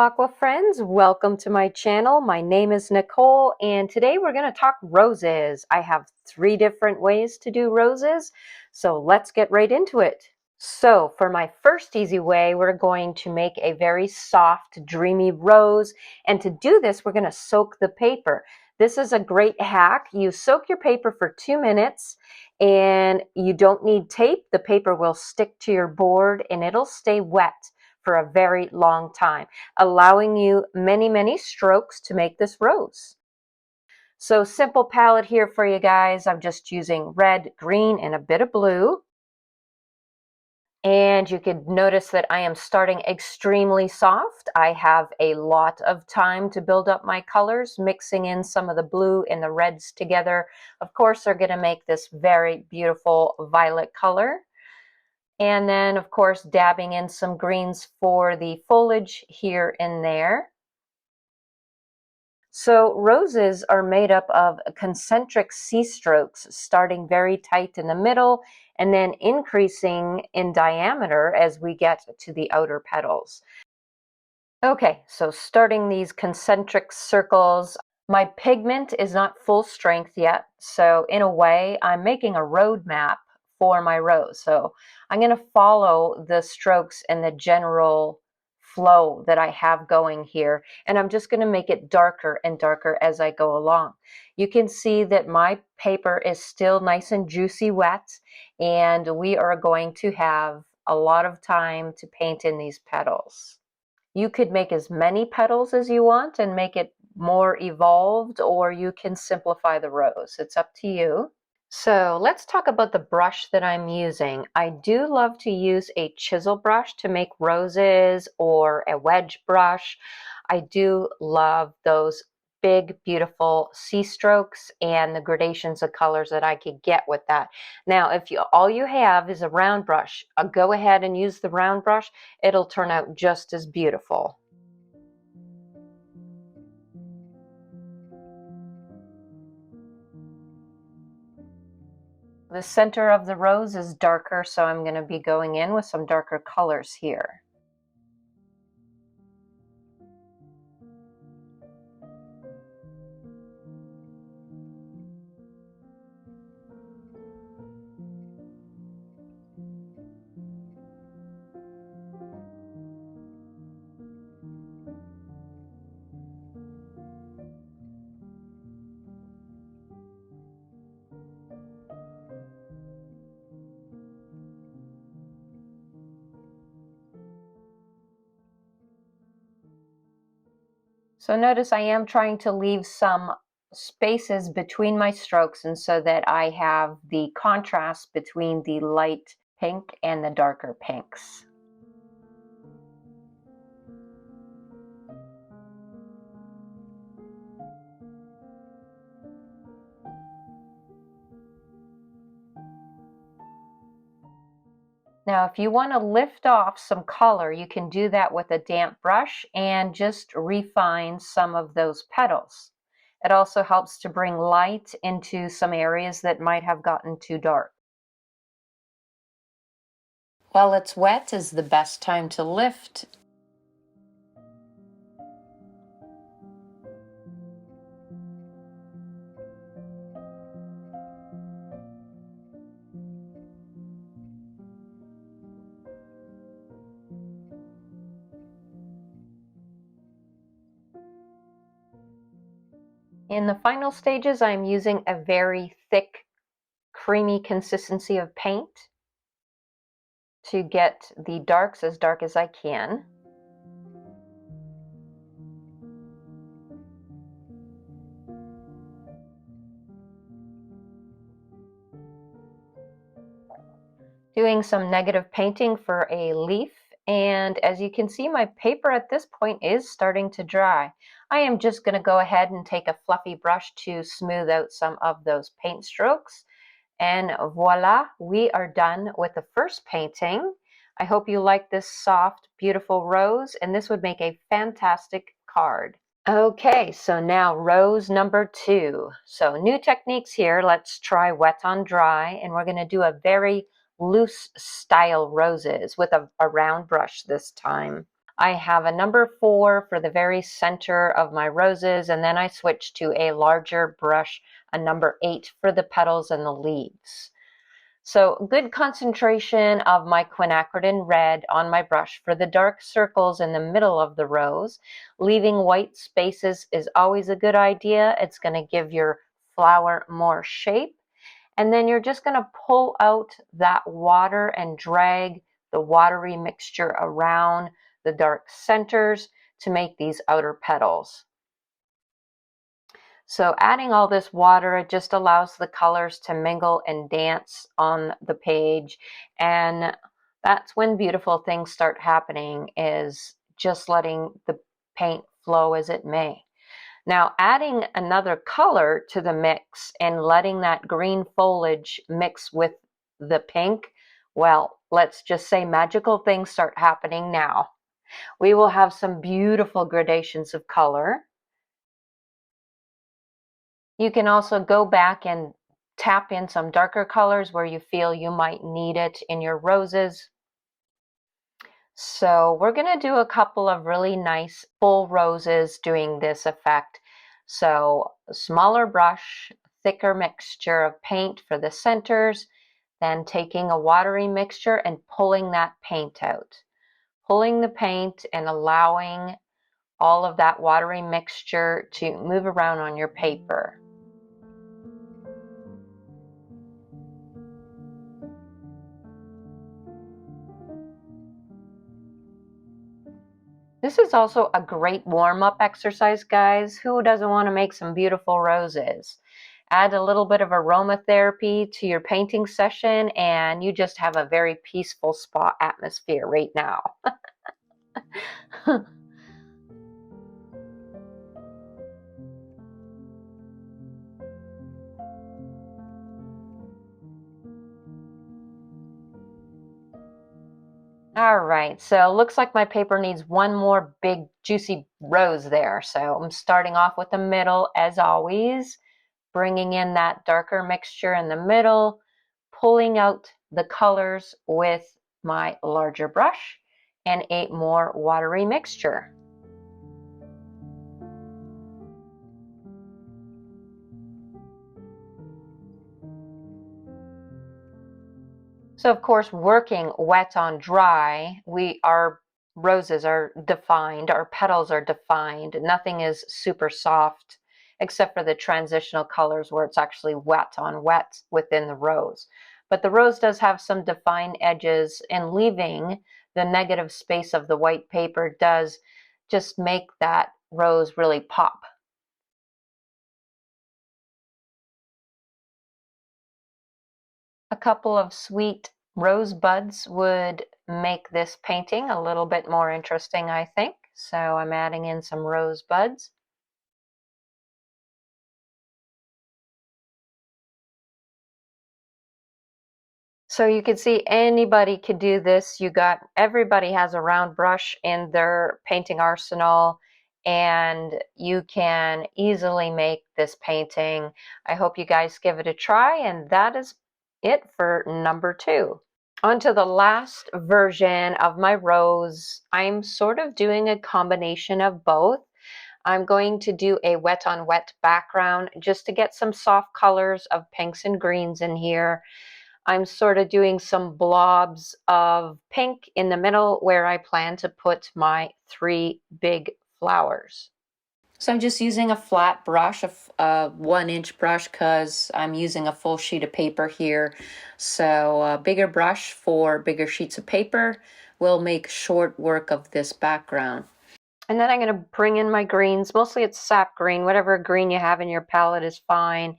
Aqua friends, welcome to my channel. My name is Nicole and today we're going to talk roses. I have 3 different ways to do roses, so let's get right into it. So for my first easy way, we're going to make a very soft, dreamy rose, and to do this we're going to soak the paper. This is a great hack. You soak your paper for 2 minutes and you don't need tape. The paper will stick to your board and it'll stay wet for a very long time, allowing you many strokes to make this rose. So simple palette here for you guys. I'm just using red, green, and a bit of blue. And you could notice that I am starting extremely soft. I have a lot of time to build up my colors, mixing in some of the blue and the reds together. Of course, they're going to make this very beautiful violet color. And then, of course, dabbing in some greens for the foliage here and there. So roses are made up of concentric C-strokes, starting very tight in the middle and then increasing in diameter as we get to the outer petals. Okay, so starting these concentric circles, my pigment is not full strength yet, so in a way, I'm making a roadmap for my rose. So I'm going to follow the strokes and the general flow that I have going here, and I'm just going to make it darker and darker as I go along. You can see that my paper is still nice and juicy wet, and we are going to have a lot of time to paint in these petals. You could make as many petals as you want and make it more evolved, or you can simplify the rose. It's up to you. So let's talk about the brush that I'm using. I do love to use a chisel brush to make roses or a wedge brush. I do love those big, beautiful C-strokes and the gradations of colors that I could get with that. Now, if all you have is a round brush, go ahead and use the round brush. It'll turn out just as beautiful. The center of the rose is darker, so I'm going to be going in with some darker colors here. So notice I am trying to leave some spaces between my strokes, and so that I have the contrast between the light pink and the darker pinks. Now, if you want to lift off some color, you can do that with a damp brush and just refine some of those petals. It also helps to bring light into some areas that might have gotten too dark. While it's wet is the best time to lift. In the final stages, I'm using a very thick, creamy consistency of paint to get the darks as dark as I can. Doing some negative painting for a leaf, and as you can see, my paper at this point is starting to dry. I am just going to go ahead and take a fluffy brush to smooth out some of those paint strokes. And voila, we are done with the first painting. I hope you like this soft, beautiful rose, and this would make a fantastic card. Okay, so now rose number 2. So new techniques here. Let's try wet on dry, and we're going to do a very loose style roses with a round brush this time. I have a number 4 for the very center of my roses, and then I switched to a larger brush, a number 8 for the petals and the leaves. So good concentration of my quinacridone red on my brush for the dark circles in the middle of the rose. Leaving white spaces is always a good idea. It's going to give your flower more shape. And then you're just going to pull out that water and drag the watery mixture around the dark centers to make these outer petals. So adding all this water, it just allows the colors to mingle and dance on the page. And that's when beautiful things start happening, is just letting the paint flow as it may. Now, adding another color to the mix and letting that green foliage mix with the pink, well, let's just say magical things start happening now. We will have some beautiful gradations of color. You can also go back and tap in some darker colors where you feel you might need it in your roses. So we're going to do a couple of really nice full roses doing this effect. So a smaller brush, thicker mixture of paint for the centers, then taking a watery mixture and pulling that paint out. Pulling the paint and allowing all of that watery mixture to move around on your paper. This is also a great warm-up exercise, guys. Who doesn't want to make some beautiful roses? Add a little bit of aromatherapy to your painting session, and you just have a very peaceful spa atmosphere right now. All right, so looks like my paper needs one more big juicy rose there. So I'm starting off with the middle as always, bringing in that darker mixture in the middle, pulling out the colors with my larger brush and a more watery mixture. So of course, working wet on dry, our roses are defined, our petals are defined. Nothing is super soft except for the transitional colors where it's actually wet on wet within the rose. But the rose does have some defined edges, and leaving the negative space of the white paper does just make that rose really pop. A couple of sweet rosebuds would make this painting a little bit more interesting, I think. So I'm adding in some rosebuds. So you can see anybody could do this. Everybody has a round brush in their painting arsenal, and you can easily make this painting. I hope you guys give it a try, and that is it for number 2. Onto the last version of my rose. I'm sort of doing a combination of both. I'm going to do a wet on wet background just to get some soft colors of pinks and greens in here. I'm sort of doing some blobs of pink in the middle where I plan to put my 3 big flowers. So I'm just using a flat brush, a 1-inch brush, because I'm using a full sheet of paper here. So a bigger brush for bigger sheets of paper will make short work of this background. And then I'm going to bring in my greens. Mostly it's sap green. Whatever green you have in your palette is fine.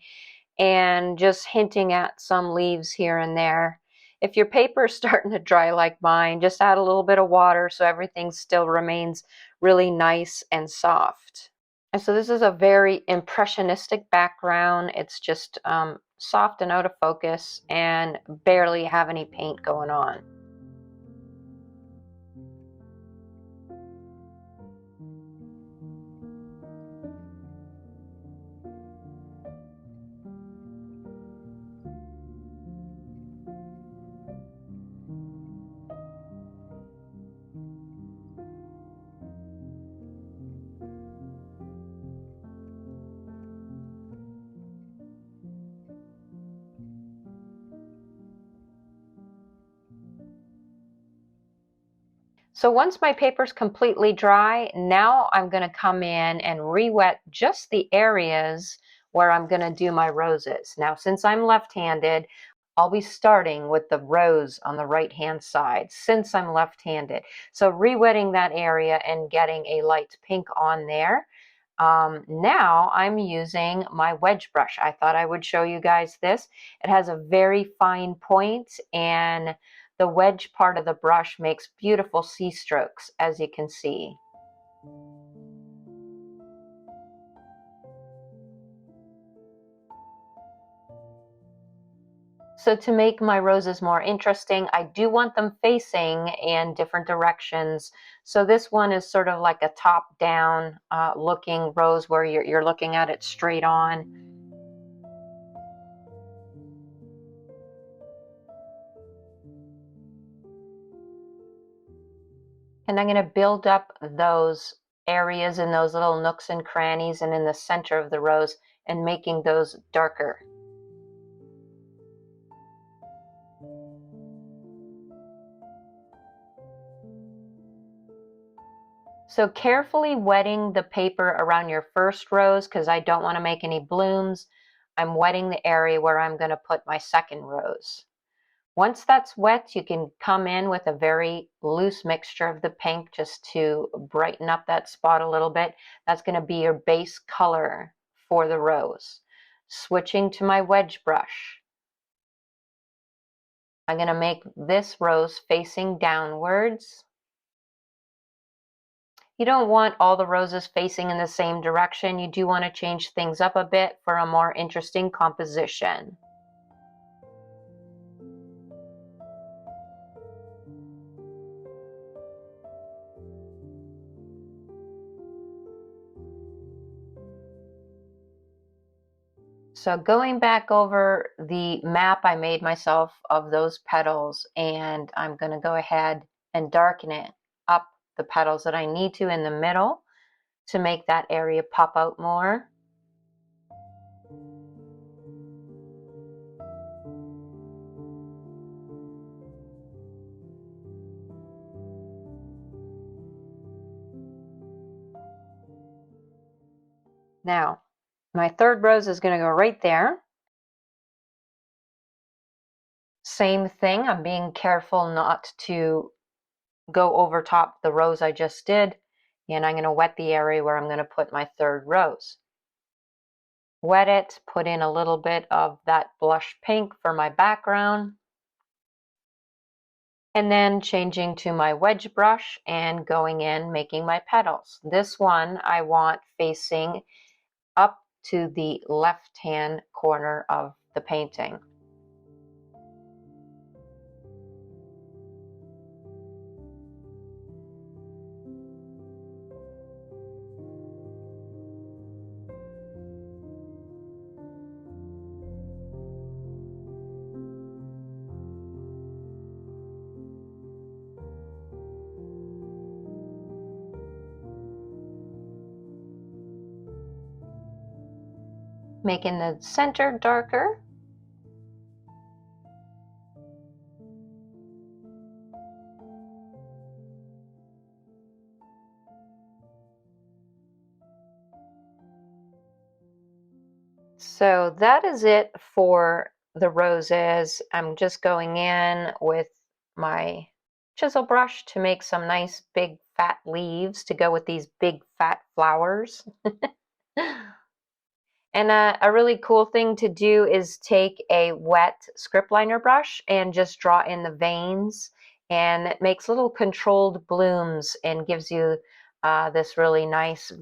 And just hinting at some leaves here and there. If your paper is starting to dry like mine, just add a little bit of water so everything still remains really nice and soft. And so this is a very impressionistic background. It's just soft and out of focus and barely have any paint going on. So once my paper's completely dry, now I'm going to come in and re-wet just the areas where I'm going to do my roses. Now, since I'm left-handed, I'll be starting with the rose on the right-hand side since I'm left-handed. So re-wetting that area and getting a light pink on there. Now I'm using my wedge brush. I thought I would show you guys this. It has a very fine point, and the wedge part of the brush makes beautiful C strokes, as you can see. So to make my roses more interesting, I do want them facing in different directions. So this one is sort of like a top-down looking rose where you're looking at it straight on. And I'm going to build up those areas in those little nooks and crannies and in the center of the rose and making those darker. So carefully wetting the paper around your first rose because I don't want to make any blooms. I'm wetting the area where I'm going to put my second rose. Once that's wet, you can come in with a very loose mixture of the pink just to brighten up that spot a little bit. That's going to be your base color for the rose. Switching to my wedge brush. I'm going to make this rose facing downwards. You don't want all the roses facing in the same direction. You do want to change things up a bit for a more interesting composition. So going back over the map I made myself of those petals, and I'm going to go ahead and darken it up the petals that I need to in the middle to make that area pop out more. Now, my third rose is going to go right there. Same thing, I'm being careful not to go over top the rose I just did, and I'm going to wet the area where I'm going to put my third rose. Wet it, put in a little bit of that blush pink for my background, and then changing to my wedge brush and going in making my petals. This one I want facing up to the left-hand corner of the painting. Making the center darker. So that is it for the roses. I'm just going in with my chisel brush to make some nice big fat leaves to go with these big fat flowers. And a really cool thing to do is take a wet script liner brush and just draw in the veins, and it makes little controlled blooms and gives you this really nice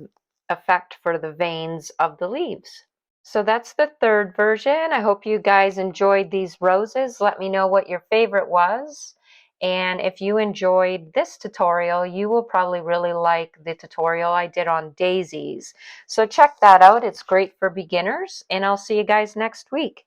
effect for the veins of the leaves. So that's the third version. I hope you guys enjoyed these roses. Let me know what your favorite was. And if you enjoyed this tutorial, you will probably really like the tutorial I did on daisies. So check that out. It's great for beginners, and I'll see you guys next week.